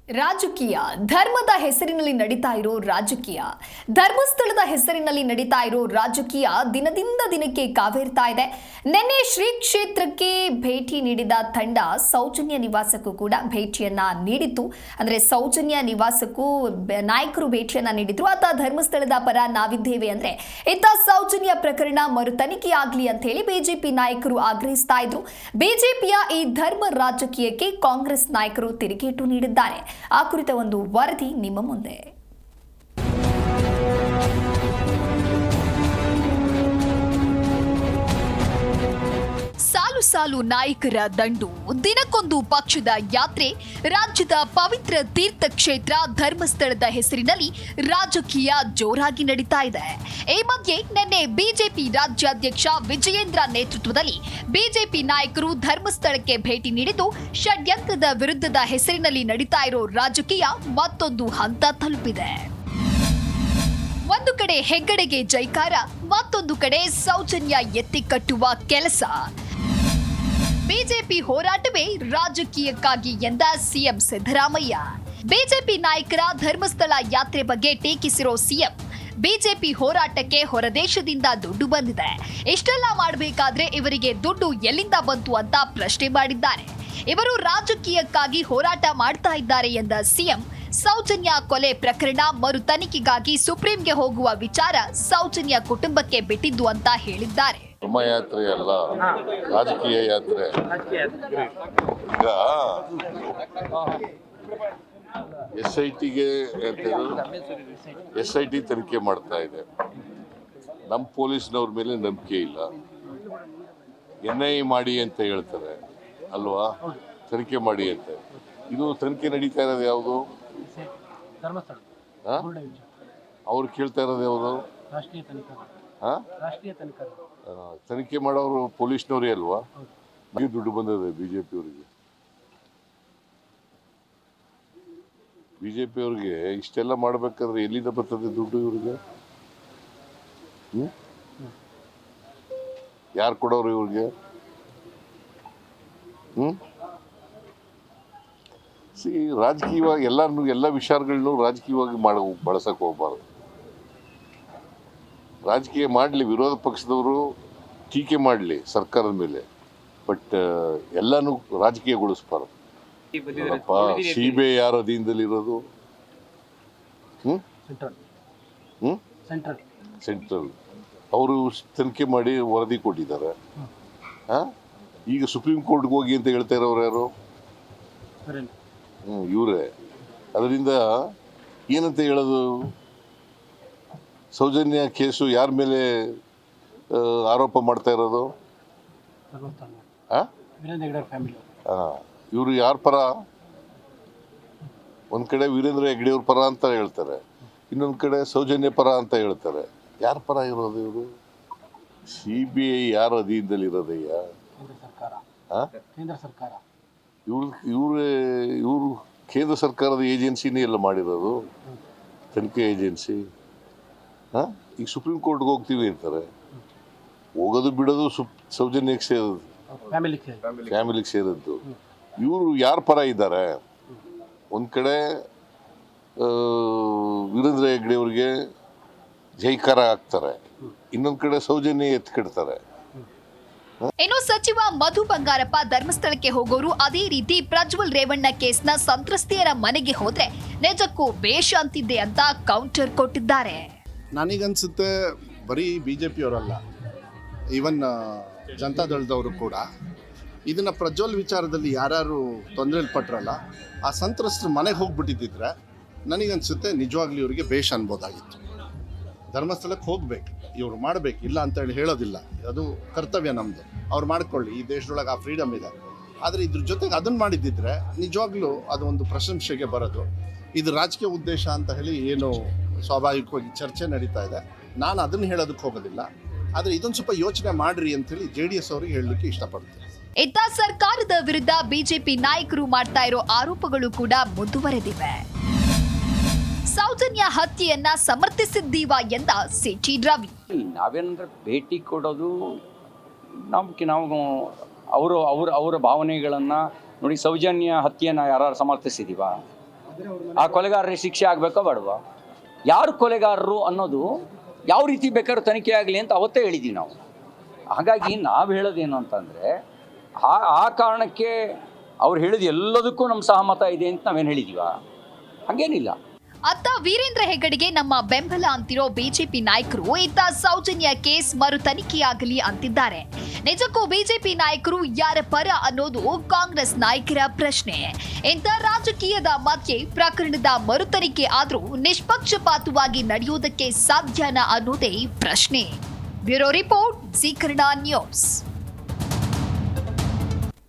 ರಾಜಕೀಯ ಧರ್ಮದ ಹೆಸರಿನಲ್ಲಿ ನಡೀತಾ ಇರೋ ರಾಜಕೀಯ ಧರ್ಮಸ್ಥಳದ ಹೆಸರಿನಲ್ಲಿ ನಡೀತಾ ಇರೋ ರಾಜಕೀಯ ದಿನದಿಂದ ದಿನಕ್ಕೆ ಕಾವೇರ್ತಾ ಇದೆ. ನಿನ್ನೆ ಶ್ರೀ ಕ್ಷೇತ್ರಕ್ಕೆ ಭೇಟಿ ನೀಡಿದ ತಂಡ ಸೌಜನ್ಯ ನಿವಾಸಕ್ಕೂ ಕೂಡ ಭೇಟಿಯನ್ನ ನೀಡಿತ್ತು. ಅಂದ್ರೆ ಸೌಜನ್ಯ ನಿವಾಸಕ್ಕೂ ನಾಯಕರು ಭೇಟಿಯನ್ನ ನೀಡಿದ್ರು. ಆತ ಧರ್ಮಸ್ಥಳದ ಪರ ನಾವಿದ್ದೇವೆ ಅಂದ್ರೆ ಇತ್ತ ಸೌಜನ್ಯ ಪ್ರಕರಣ ಮರು ತನಿಖೆಯಾಗಲಿ ಅಂತ ಹೇಳಿ ಬಿಜೆಪಿ ನಾಯಕರು ಆಗ್ರಹಿಸ್ತಾ ಇದ್ರು. ಬಿಜೆಪಿಯ ಈ ಧರ್ಮ ರಾಜಕೀಯಕ್ಕೆ ಕಾಂಗ್ರೆಸ್ ನಾಯಕರು ತಿರುಗೇಟು ನೀಡಿದ್ದಾರೆ. ಆ ಕುರಿತ ಒಂದು ವರದಿ ನಿಮ್ಮ ಮುಂದೆ. ಸಾಲು ಸಾಲು ನಾಯಕರ ದಂಡು, ದಿನಕ್ಕೊಂದು ಪಕ್ಷದ ಯಾತ್ರೆ, ರಾಜ್ಯದ ಪವಿತ್ರ ತೀರ್ಥಕ್ಷೇತ್ರ ಧರ್ಮಸ್ಥಳದ ಹೆಸರಿನಲ್ಲಿ ರಾಜಕೀಯ ಜೋರಾಗಿ ನಡೀತಾ ಇದೆ. ಈ ಮಧ್ಯೆ ನಿನ್ನೆ ಬಿಜೆಪಿ ರಾಜ್ಯಾಧ್ಯಕ್ಷ ವಿಜಯೇಂದ್ರ ನೇತೃತ್ವದಲ್ಲಿ ಬಿಜೆಪಿ ನಾಯಕರು ಧರ್ಮಸ್ಥಳಕ್ಕೆ ಭೇಟಿ ನೀಡಿದ್ದು ಷಡ್ಯಂತ್ರದ ವಿರುದ್ಧದ ಹೆಸರಿನಲ್ಲಿ ನಡೀತಾ ಇರೋ ರಾಜಕೀಯ ಮತ್ತೊಂದು ಹಂತ ತಲುಪಿದೆ. ಒಂದು ಕಡೆ ಹೆಗ್ಗಡೆಗೆ ಜೈಕಾರ, ಮತ್ತೊಂದು ಕಡೆ ಸೌಜನ್ಯ ಎತ್ತಿ ಕಟ್ಟುವ ಕೆಲಸ. ಬಿಜೆಪಿ ಹೋರಾಟವೇ ರಾಜಕೀಯಕ್ಕಾಗಿ ಎಂದ ಸಿಎಂ ಸಿದ್ದರಾಮಯ್ಯ. ಬಿಜೆಪಿ ನಾಯಕರ ಧರ್ಮಸ್ಥಳ ಯಾತ್ರೆ ಬಗ್ಗೆ ಟೀಕಿಸಿರೋ ಸಿಎಂ, ಬಿಜೆಪಿ ಹೋರಾಟಕ್ಕೆ ಹೊರದೇಶದಿಂದ ದುಡ್ಡು ಬಂದಿದೆ, ಇಷ್ಟೆಲ್ಲ ಮಾಡಬೇಕಾದ್ರೆ ಇವರಿಗೆ ದುಡ್ಡು ಎಲ್ಲಿಂದ ಬಂತು ಅಂತ ಪ್ರಶ್ನೆ ಮಾಡಿದ್ದಾರೆ. ಇವರು ರಾಜಕೀಯಕ್ಕಾಗಿ ಹೋರಾಟ ಮಾಡ್ತಾ ಇದ್ದಾರೆ ಎಂದ ಸಿಎಂ, ಸೌಜನ್ಯ ಕೊಲೆ ಪ್ರಕರಣ ಮರು ತನಿಖೆಗಾಗಿ ಸುಪ್ರೀಂಗೆ ಹೋಗುವ ವಿಚಾರ ಸೌಜನ್ಯ ಕುಟುಂಬಕ್ಕೆ ಬಿಟ್ಟಿದ್ದು ಅಂತ ಹೇಳಿದ್ದಾರೆ. ಧರ್ಮಯಾತ್ರೆ ಅಲ್ಲ, ರಾಜಕೀಯ ಯಾತ್ರೆ. ಈಗ SIT ತನಿಖೆ ಮಾಡ್ತಾ ಇದೆ. ನಮ್ಮ ಪೊಲೀಸ್ನವ್ರ ಮೇಲೆ ನಂಬಿಕೆ ಇಲ್ಲ. NIA ಮಾಡಿ ಅಂತ ಹೇಳ್ತಾರೆ ಅಲ್ವಾ, ತನಿಖೆ ಮಾಡಿ ಅಂತ. ಇದು ತನಿಖೆ ನಡೀತಾ ಇರೋದು ಯಾವುದು? ಅವ್ರು ಕೇಳ್ತಾ ಇರೋದು ಯಾವುದು? ತನಿಖೆ ಮಾಡೋರು ಪೊಲೀಸ್ನವರೇ ಅಲ್ವಾ? ದುಡ್ಡು ಬಂದಿದೆ ಬಿಜೆಪಿ ಅವರಿಗೆ. ಬಿಜೆಪಿ ಅವ್ರಿಗೆ ಇಷ್ಟೆಲ್ಲ ಮಾಡ್ಬೇಕಾದ್ರೆ ಎಲ್ಲಿಂದ ಬರ್ತದೆ ದುಡ್ಡು ಇವ್ರಿಗೆ? ಯಾರು ಕೊಡೋರು ಇವ್ರಿಗೆ? ರಾಜಕೀಯವಾಗಿ ಎಲ್ಲ ವಿಚಾರಗಳನ್ನು ರಾಜಕೀಯವಾಗಿ ಬಳಸಕ್ ಹೋಗ್ಬಾರ್ದು. ರಾಜಕೀಯ ಮಾಡಲಿ, ವಿರೋಧ ಪಕ್ಷದವರು ಟೀಕೆ ಮಾಡಲಿ ಸರ್ಕಾರದ ಮೇಲೆ, ಬಟ್ ಎಲ್ಲಾನು ರಾಜಕೀಯಗೊಳಿಸ್ಬಾರ್ದು. CBI ಯಾರ ಅಧೀನದಲ್ಲಿರೋದು? ಸೆಂಟ್ರಲ್. ಅವರು ತನಿಖೆ ಮಾಡಿ ವರದಿ ಕೊಟ್ಟಿದ್ದಾರೆ. ಈಗ ಸುಪ್ರೀಂ ಕೋರ್ಟ್ಗೆ ಹೋಗಿ ಅಂತ ಹೇಳ್ತಾ ಇರೋರು ಯಾರು? ಇವರೇ. ಅದರಿಂದ ಏನಂತ ಹೇಳೋದು? ಸೌಜನ್ಯ ಕೇಸು ಯಾರ ಮೇಲೆ ಆರೋಪ ಮಾಡ್ತಾ ಇರೋದು? ಇವರು ಯಾರ ಪರ? ಒಂದ್ ಕಡೆ ವೀರೇಂದ್ರ ಹೆಗ್ಗಡೆ ಅವ್ರ ಪರ ಅಂತ ಹೇಳ್ತಾರೆ, ಇನ್ನೊಂದ್ ಕಡೆ ಸೌಜನ್ಯ ಪರ ಅಂತ ಹೇಳ್ತಾರೆ. ಯಾರ ಪರ ಇರೋದು ಇವರು? CBI ಯಾರ ಅಧೀನದಲ್ಲಿ ಇರೋದಯ್ಯ? ಇವರು ಕೇಂದ್ರ ಸರ್ಕಾರದ ಏಜೆನ್ಸಿನೇ ಎಲ್ಲ ಮಾಡಿರೋದು, ತನಿಖೆ ಏಜೆನ್ಸಿ. ಈಗ ಸುಪ್ರೀಂ ಕೋರ್ಟ್ಗೆ ಹೋಗ್ತೀವಿ ಅಂತಾರೆ. ಹೋಗೋದು ಬಿಡೋದು ಸೌಜನ್ಯಕ್ಕೆ ಸೇರೋದು, ಫ್ಯಾಮಿಲಿಗೆ ಸೇರಿದ್ದು. ಇವರು ಯಾರ ಪರ ಇದ್ದಾರೆ? ಒಂದ್ ಕಡೆ ವೀರೇಂದ್ರ ಹೆಗ್ಗಡೆ ಅವ್ರಿಗೆ ಜೈಕಾರ ಹಾಕ್ತಾರೆ, ಇನ್ನೊಂದ್ ಕಡೆ ಸೌಜನ್ಯ ಎತ್ಕಿಡ್ತಾರೆ. ಇನ್ನು ಸಚಿವ ಮಧು ಬಂಗಾರಪ್ಪ ಧರ್ಮಸ್ಥಳಕ್ಕೆ ಹೋಗೋರು ಅದೇ ರೀತಿ ಪ್ರಜ್ವಲ್ ರೇವಣ್ಣ ಕೇಸ್ನ ಸಂತ್ರಸ್ತೆಯರ ಮನೆಗೆ ಹೋದ್ರೆ ನಿಜಕ್ಕೂ ಬೇಷ ಅಂತಿದ್ದೆ ಅಂತ ಕೌಂಟರ್ ಕೊಟ್ಟಿದ್ದಾರೆ. ನನಗನ್ಸುತ್ತೆ ಬರೀ BJP ಅವರಲ್ಲ, ಈವನ್ ಜನತಾದಳದವರು ಕೂಡ ಇದನ್ನ ಪ್ರಜ್ವಲ್ ವಿಚಾರದಲ್ಲಿ ಯಾರ್ಯಾರು ತೊಂದರೆಯಲ್ಲಿ ಪಟ್ರಲ್ಲ, ಆ ಸಂತ್ರಸ್ತರ ಮನೆಗೆ ಹೋಗ್ಬಿಟ್ಟಿದ್ದಿದ್ರೆ ನನಗನ್ಸುತ್ತೆ ನಿಜವಾಗ್ಲೂ ಇವರಿಗೆ ಬೇಷ್ ಅನ್ಬೋದಾಗಿತ್ತು. ಧರ್ಮಸ್ಥಳಕ್ಕೆ ಹೋಗ್ಬೇಕು, ಇವ್ರು ಮಾಡಬೇಕು, ಇಲ್ಲ ಅಂತೇಳಿ ಹೇಳೋದಿಲ್ಲ, ಅದು ಕರ್ತವ್ಯ ನಮ್ಮದು. ಅವ್ರು ಮಾಡ್ಕೊಳ್ಳಿ, ಈ ದೇಶದೊಳಗೆ ಆ ಫ್ರೀಡಮ್ ಇದೆ. ಆದರೆ ಇದ್ರ ಜೊತೆಗೆ ಅದನ್ನು ಮಾಡಿದ್ದಿದ್ರೆ ನಿಜವಾಗ್ಲೂ ಅದು ಒಂದು ಪ್ರಶಂಸೆಗೆ ಬರೋದು. ಇದು ರಾಜಕೀಯ ಉದ್ದೇಶ ಅಂತ ಹೇಳಿ ಏನು ಸ್ವಾಭಾವಿಕವಾಗಿ ಚರ್ಚೆ ನಡೀತಾ ಇದೆ. ನಾನು ಅದನ್ನು ಹೇಳೋದಕ್ಕೆ ಹೋಗೋದಿಲ್ಲ, ಆದರೆ ಇದೊಂದು ಸ್ವಲ್ಪ ಯೋಚನೆ ಮಾಡ್ರಿ ಅಂತೇಳಿ JDS ಅವರಿಗೆ ಹೇಳಲಿಕ್ಕೆ ಇಷ್ಟಪಡ್ತೀನಿ. ಇತ್ತ ಸರ್ಕಾರದ ವಿರುದ್ಧ ಬಿಜೆಪಿ ನಾಯಕರು ಮಾಡ್ತಾ ಇರೋ ಆರೋಪಗಳು ಕೂಡ ಮುಂದುವರೆದಿವೆ. ಸೌಜನ್ಯ ಹತ್ಯೆಯನ್ನ ಸಮರ್ಥಿಸಿದ್ದೀವಾ ಎಂದ ಸಿಟಿ ರವಿ. ನಾವೇನಂದ್ರೆ ಭೇಟಿ ಕೊಡೋದು ನಾವು ಅವರ ಭಾವನೆಗಳನ್ನು ನೋಡಿ. ಸೌಜನ್ಯ ಹತ್ಯೆಯನ್ನು ಯಾರು ಸಮರ್ಥಿಸಿದೀವಾ? ಆ ಕೊಲೆಗಾರರಿಗೆ ಶಿಕ್ಷೆ ಆಗಬೇಕೋ ಬೇಡವಾ? ಯಾರು ಕೊಲೆಗಾರರು ಅನ್ನೋದು ಯಾವ ರೀತಿ ಬೇಕಾದ್ರೂ ತನಿಖೆ ಆಗಲಿ ಅಂತ ಅವತ್ತೇ ಹೇಳಿದ್ದೀವಿ ನಾವು. ಹಾಗಾಗಿ ನಾವು ಹೇಳೋದೇನು ಅಂತಂದರೆ ಆ ಕಾರಣಕ್ಕೆ ಅವ್ರು ಹೇಳಿದ ಎಲ್ಲದಕ್ಕೂ ನಮ್ಮ ಸಹಮತ ಇದೆ ಅಂತ ನಾವೇನು ಹೇಳಿದ್ದೀವ? ಹಾಗೇನಿಲ್ಲ. ಅತ್ತ ವೀರೇಂದ್ರ ಹೆಗ್ಗಡೆಗೆ ನಮ್ಮ ಬೆಂಬಲ ಅಂತಿರೋ ಬಿಜೆಪಿ ನಾಯಕರು ಇತ್ತ ಸೌಜನ್ಯ ಕೇಸ್ ಮರು ತನಿಖೆಯಾಗಲಿ ಅಂತಿದ್ದಾರೆ. ನಿಜಕ್ಕೂ ಬಿಜೆಪಿ ನಾಯಕರು ಯಾರ ಪರ ಅನ್ನೋದು ಕಾಂಗ್ರೆಸ್ ನಾಯಕರ ಪ್ರಶ್ನೆ. ಇಂಥ ರಾಜಕೀಯದ ಮಧ್ಯೆ ಪ್ರಕರಣದ ಮರು ತನಿಖೆ ಆದ್ರೂ ನಿಷ್ಪಕ್ಷಪಾತವಾಗಿ ನಡೆಯುವುದಕ್ಕೆ ಸಾಧ್ಯನಾ ಅನ್ನೋದೇ ಪ್ರಶ್ನೆ. Bureau report, Zee Kannada news.